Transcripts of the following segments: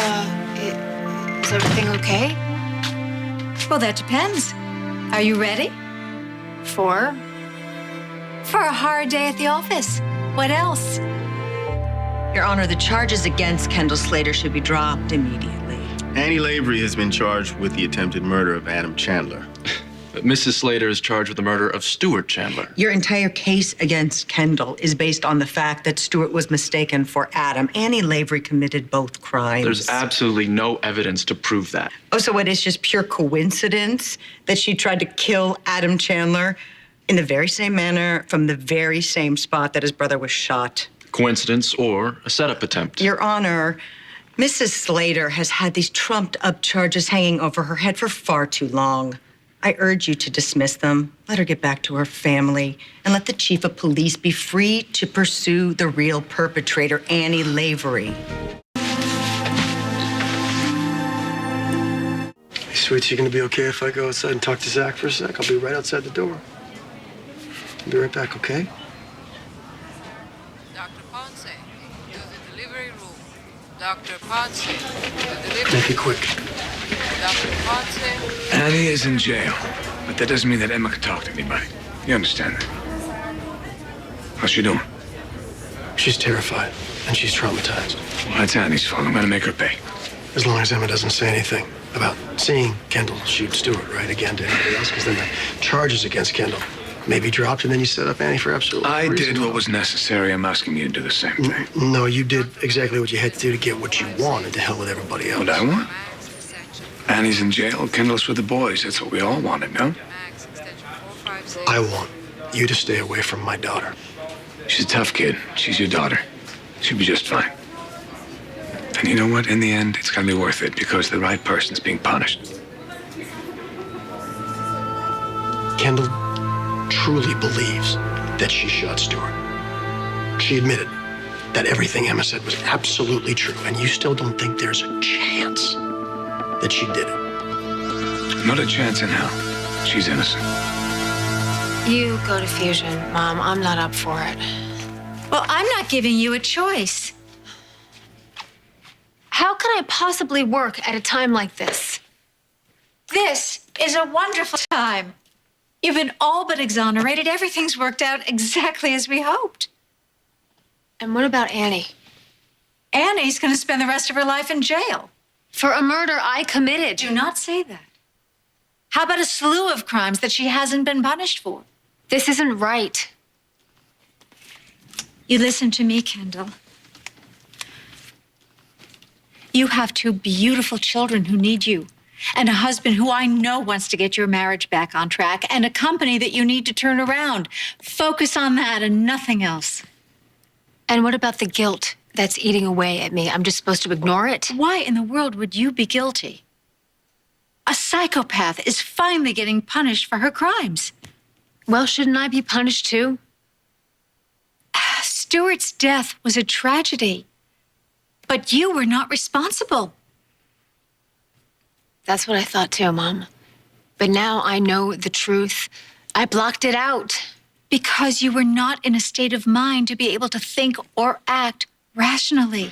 Is everything okay? Well, that depends. Are you ready? For a hard day at the office. What else? Your Honor, the charges against Kendall Slater should be dropped immediately. Annie Lavery has been charged with the attempted murder of Adam Chandler. But Mrs. Slater is charged with the murder of Stuart Chandler. Your entire case against Kendall is based on the fact that Stuart was mistaken for Adam. Annie Lavery committed both crimes. There's absolutely no evidence to prove that. Oh, so it is just pure coincidence that she tried to kill Adam Chandler in the very same manner from the very same spot that his brother was shot? Coincidence or a setup attempt. Your Honor, Mrs. Slater has had these trumped-up charges hanging over her head for far too long. I urge you to dismiss them, let her get back to her family, and let the chief of police be free to pursue the real perpetrator, Annie Lavery. Hey, sweetie, you gonna be okay if I go outside and talk to Zach for a sec? I'll be right outside the door. I'll be right back, okay? Dr. Ponce, to the delivery room. Dr. Ponce, to the delivery room. Make it quick. Dr. Ponce. Annie is in jail, but that doesn't mean that Emma can talk to anybody. You understand that? How's she doing? She's terrified, and she's traumatized. Well, that's Annie's fault. I'm gonna make her pay. As long as Emma doesn't say anything about seeing Kendall shoot Stuart, right, again to anybody else, because then the charges against Kendall may be dropped, and then you set up Annie for absolutely I no reason. did what was necessary. I'm asking you to do the same thing. No, you did exactly what you had to do to get what you wanted, to hell with everybody else. What I want? Annie's in jail. Kendall's with the boys. That's what we all wanted, no? I want you to stay away from my daughter. She's a tough kid. She's your daughter. She'll be just fine. And you know what? In the end, it's gonna be worth it because the right person's being punished. Kendall truly believes that she shot Stuart. She admitted that everything Emma said was absolutely true, and you still don't think there's a chance that she did it? Not a chance in hell. She's innocent. You go to Fusion, Mom. I'm not up for it. Well, I'm not giving you a choice. How can I possibly work at a time like this? This is a wonderful time. You've been all but exonerated. Everything's worked out exactly as we hoped. And what about Annie? Annie's going to spend the rest of her life in jail. For a murder I committed. Do not say that. How about a slew of crimes that she hasn't been punished for? This isn't right. You listen to me, Kendall. You have two beautiful children who need you, and a husband who I know wants to get your marriage back on track, and a company that you need to turn around. Focus on that and nothing else. And what about the guilt that's eating away at me? I'm just supposed to ignore it? Why in the world would you be guilty? A psychopath is finally getting punished for her crimes. Well, shouldn't I be punished too? Stuart's death was a tragedy, but you were not responsible. That's what I thought too, Mom. But now I know the truth. I blocked it out. Because you were not in a state of mind to be able to think or act rationally.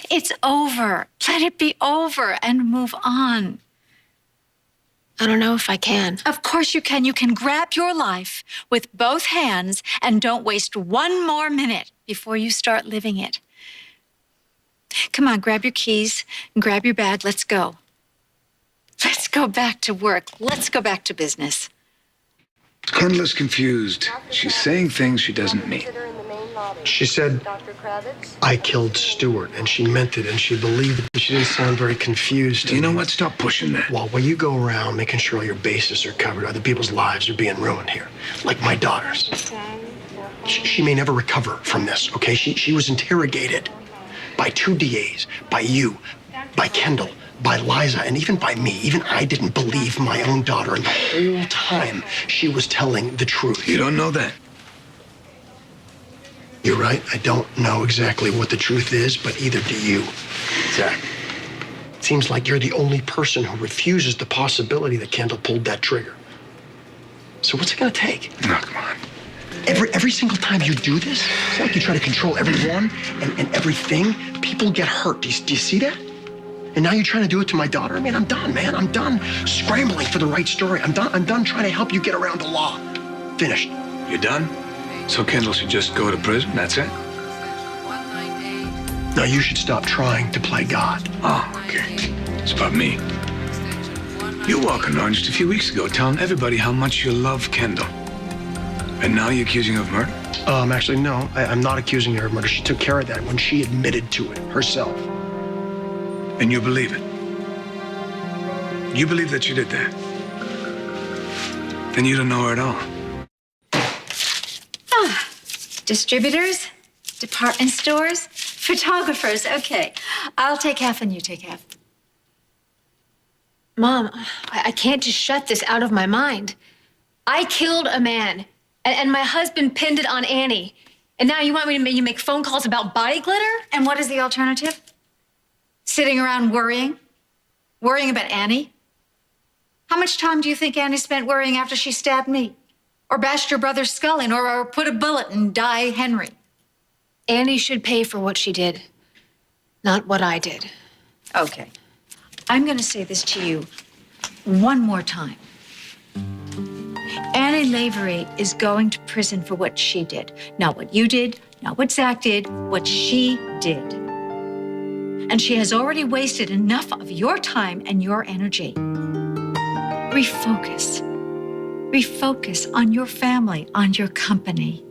It's over. Let it be over and move on. I don't know if I can. Of course you can. You can grab your life with both hands and don't waste one more minute before you start living it. Come on, grab your keys and grab your bag. Let's go. Let's go back to work. Let's go back to business. Kendall is confused. She's saying things she doesn't mean. She said, I killed Stuart, and she meant it, and she believed it, but she didn't sound very confused. You know what? Stop pushing that. Well, when you go around making sure all your bases are covered, other people's lives are being ruined here, like my daughter's. She may never recover from this, okay? She was interrogated by 2 DAs, by you, by Kendall, by Liza, and even by me. Even I didn't believe my own daughter, and the whole time she was telling the truth. You don't know that. You're right. I don't know exactly what the truth is, but either do you, Zach. It seems like you're the only person who refuses the possibility that Kendall pulled that trigger. So what's it gonna take? No, come on. Every single time you do this, it's like you try to control everyone and everything. People get hurt. Do you see that? And now you're trying to do it to my daughter? I mean, I'm done, man. I'm done scrambling for the right story. I'm done trying to help you get around the law. Finished. You done? So Kendall should just go to prison, that's it? 198. Now you should stop trying to play God. Oh, okay. It's about me. You were walking around just a few weeks ago telling everybody how much you love Kendall. And now you're accusing her of murder? Actually, no. I'm not accusing her of murder. She took care of that when she admitted to it herself. And you believe it? You believe that she did that? Then you don't know her at all. Distributors, department stores, photographers. Okay, I'll take half and you take half. Mom, I can't just shut this out of my mind. I killed a man, and my husband pinned it on Annie. And now you want me to make phone calls about body glitter? And what is the alternative? Sitting around worrying? Worrying about Annie? How much time do you think Annie spent worrying after she stabbed me? Or bashed your brother's skull in, or put a bullet in Di Henry? Annie should pay for what she did, not what I did. Okay. I'm going to say this to you one more time. Annie Lavery is going to prison for what she did. Not what you did, not what Zach did, what she did. And she has already wasted enough of your time and your energy. Refocus. Refocus on your family, on your company.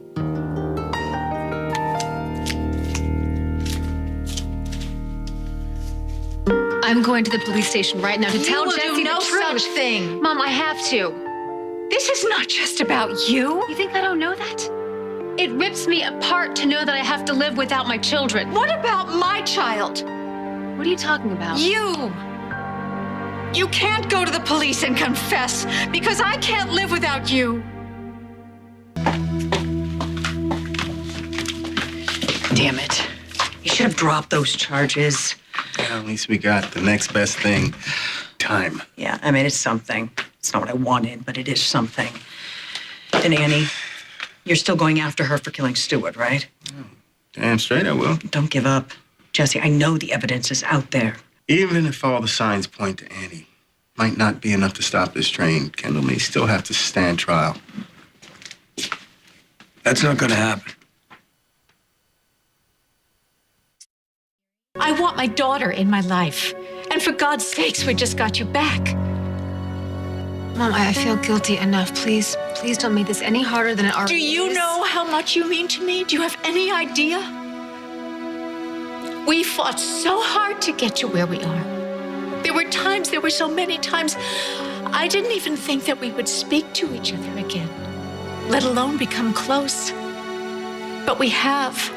I'm going to the police station right now to tell will Jesse do no the truth. such thing. Mom, I have to. This is not just about you. You think I don't know that? It rips me apart to know that I have to live without my children. What about my child? What are you talking about? You! You can't go to the police and confess because I can't live without you. Damn it. You should have dropped those charges. Well, at least we got the next best thing. Time. Yeah, I mean, it's something. It's not what I wanted, but it is something. And Annie, you're still going after her for killing Stewart, right? Damn straight I will. Don't give up. Jesse, I know the evidence is out there. Even if all the signs point to Annie, might not be enough to stop this train. Kendall may still have to stand trial. That's not going to happen. I want my daughter in my life. And for God's sakes, we just got you back. Mom, I feel guilty enough. Please don't make this any harder than it already Do is. you know how much you mean to me? Do you have any idea? We fought so hard to get to where we are. There were so many times, I didn't even think that we would speak to each other again, let alone become close. But we have,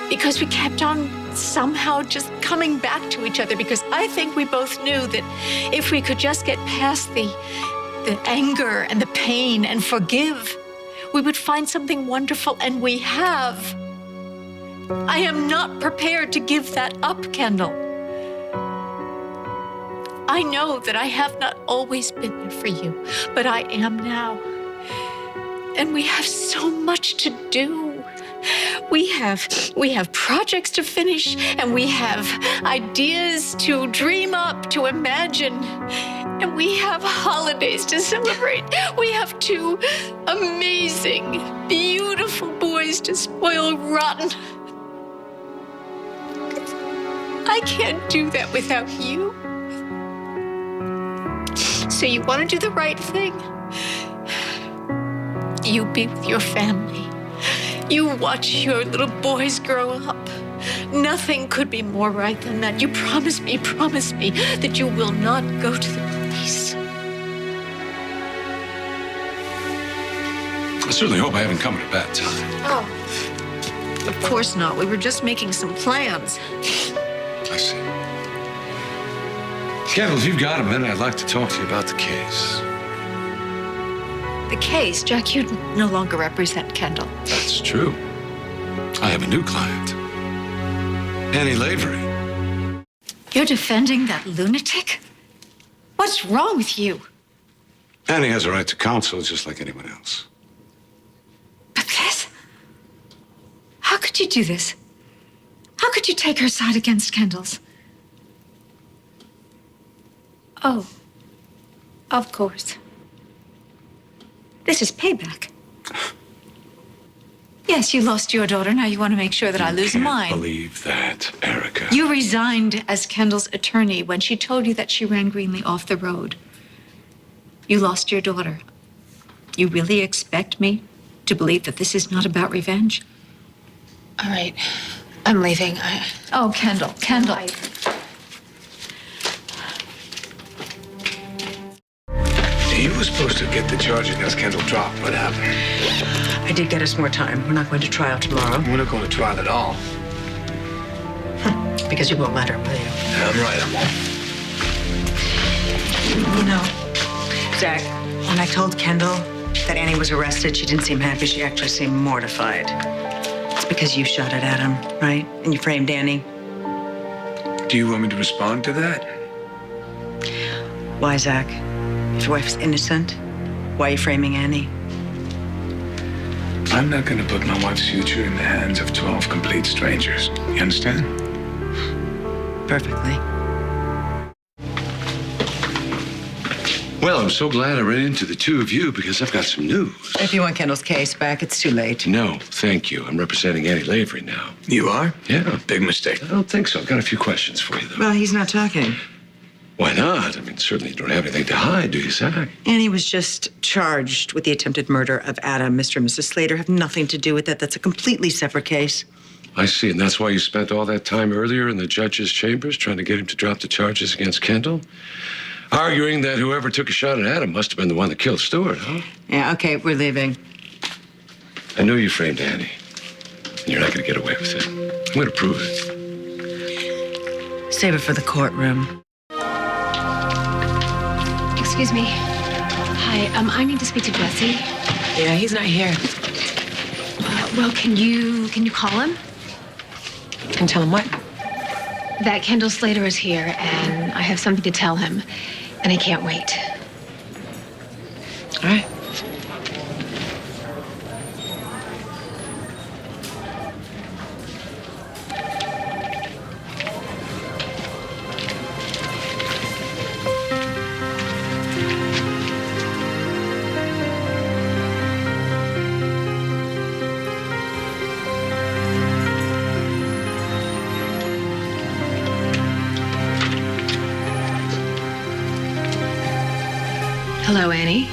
because we kept on somehow just coming back to each other, because I think we both knew that if we could just get past the anger and the pain and forgive, we would find something wonderful, and we have. I am not prepared to give that up, Kendall. I know that I have not always been there for you, but I am now. And we have so much to do. We have projects to finish, and we have ideas to dream up, to imagine. And we have holidays to celebrate. We have 2 amazing, beautiful boys to spoil rotten. I can't do that without you. So you want to do the right thing? You be with your family. You watch your little boys grow up. Nothing could be more right than that. You promise me that you will not go to the police. I certainly hope I haven't come at a bad time. Oh, of course not. We were just making some plans. I see. Kendall, if you've got a minute, I'd like to talk to you about the case. The case, Jack, you no longer represent Kendall. That's true. I have a new client. Annie Lavery. You're defending that lunatic? What's wrong with you? Annie has a right to counsel just like anyone else. How could you do this? How could you take her side against Kendall's? Oh, of course. This is payback. Yes, you lost your daughter. Now you want to make sure that I lose Can't mine. believe that, Erica. You resigned as Kendall's attorney when she told you that she ran Greenlee off the road. You lost your daughter. You really expect me to believe that this is not about revenge? All right. I'm leaving. Oh, Kendall. You were supposed to get the charge against Kendall dropped. What happened? I did get us more time. We're not going to trial tomorrow. We're not going to trial at all. Because you won't let her, will you? I'm right. You know, Zach, when I told Kendall that Annie was arrested, she didn't seem happy. She actually seemed mortified. It's because you shot it at him, right? And you framed Annie. Do you want me to respond to that? Why, Zach? If your wife's innocent, why are you framing Annie? I'm not going to put my wife's future in the hands of 12 complete strangers. You understand? Perfectly. Well, I'm so glad I ran into the two of you because I've got some news. If you want Kendall's case back, it's too late. No, thank you. I'm representing Annie Lavery now. You are? Yeah. Big mistake. I don't think so. I've got a few questions for you, though. Well, he's not talking. Why not? I mean, certainly you don't have anything to hide, do you, Zach? Annie was just charged with the attempted murder of Adam. Mr. and Mrs. Slater have nothing to do with that. That's a completely separate case. I see, and that's why you spent all that time earlier in the judge's chambers trying to get him to drop the charges against Kendall? Arguing that whoever took a shot at Adam must have been the one that killed Stewart, huh? Yeah, okay, we're leaving. I know you framed Annie, and you're not going to get away with it. I'm going to prove it. Save it for the courtroom. Excuse me. Hi. I need to speak to Jesse. Yeah, he's not here. Well, can you call him? And tell him what? That Kendall Slater is here, and I have something to tell him, and I can't wait. All right. Hello, Annie.